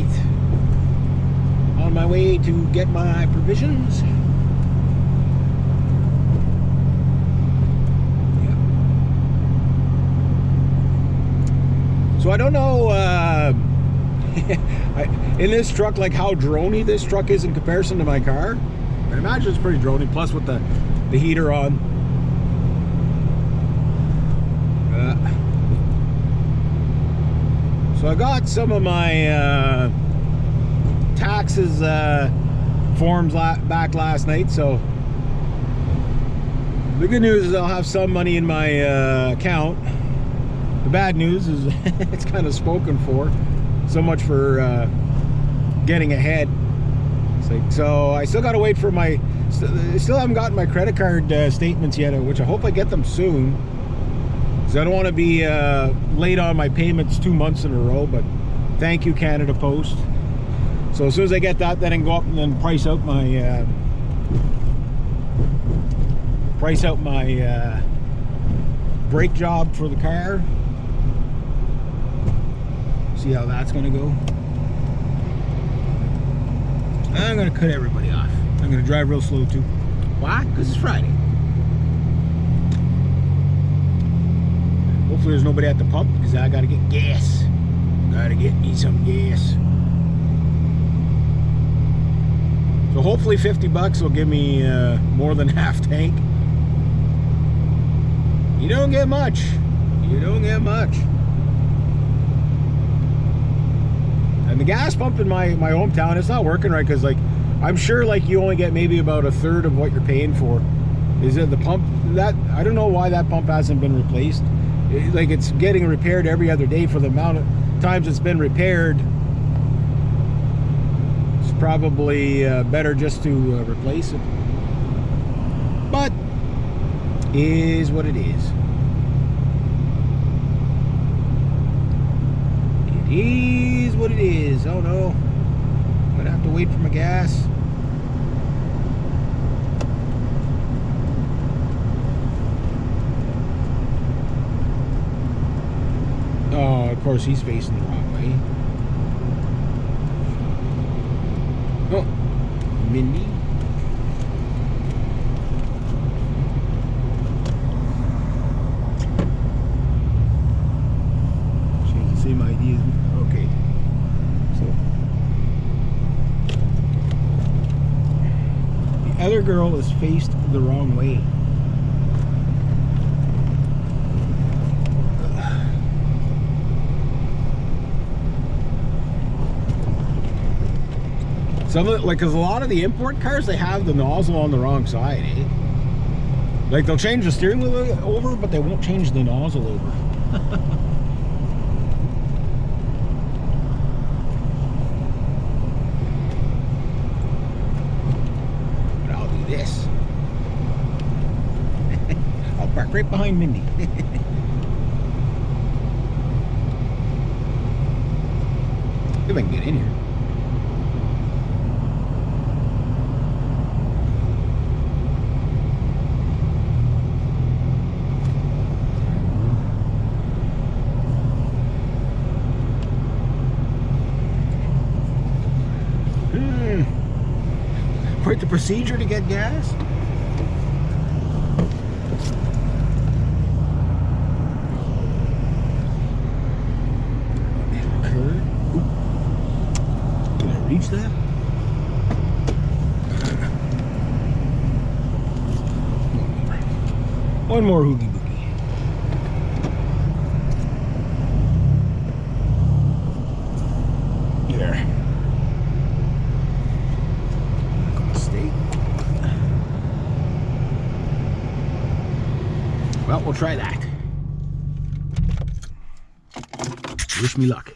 right. On my way to get my provisions. So I don't know in this truck, like how droney this truck is in comparison to my car. I imagine it's pretty droney, plus with the heater on. So I got some of my taxes forms back last night, so the good news is I'll have some money in my account. The bad news is it's kind of spoken for. So much for getting ahead. It's like, so I still got to wait for my, still haven't gotten my credit card statements yet, which I hope I get them soon. Because I don't want to be late on my payments 2 months in a row, but thank you, Canada Post. So as soon as I get that, then I can go up and then price out my brake job for the car. See how that's going to go. I'm going to cut everybody off. I'm going to drive real slow too. Why? Because it's Friday. Hopefully there's nobody at the pump, because I got to get gas. Got to get me some gas. So hopefully 50 bucks will give me more than half tank. You don't get much. You don't get much. And the gas pump in my hometown, it's not working right, because like I'm sure like you only get maybe about a third of what you're paying for. Is it the pump that I don't know why that pump hasn't been replaced. Like it's getting repaired every other day for the amount of times it's been repaired. It's probably better just to replace it. But is what it is. It is what it is. Oh no. I'm gonna have to wait for my gas. Oh, of course he's facing the wrong way. Oh, Mindy. She has the same idea as me. Okay. So the other girl is faced the wrong way. Some of it, like, cause a lot of the import cars, they have the nozzle on the wrong side, eh? Like they'll change the steering wheel over, but they won't change the nozzle over. But I'll do this. I'll park right behind Mindy. If I can get in here. Quite the procedure to get gas. Curve. Can I reach that? One more hoogie boogie. There. Well, we'll try that. Wish me luck.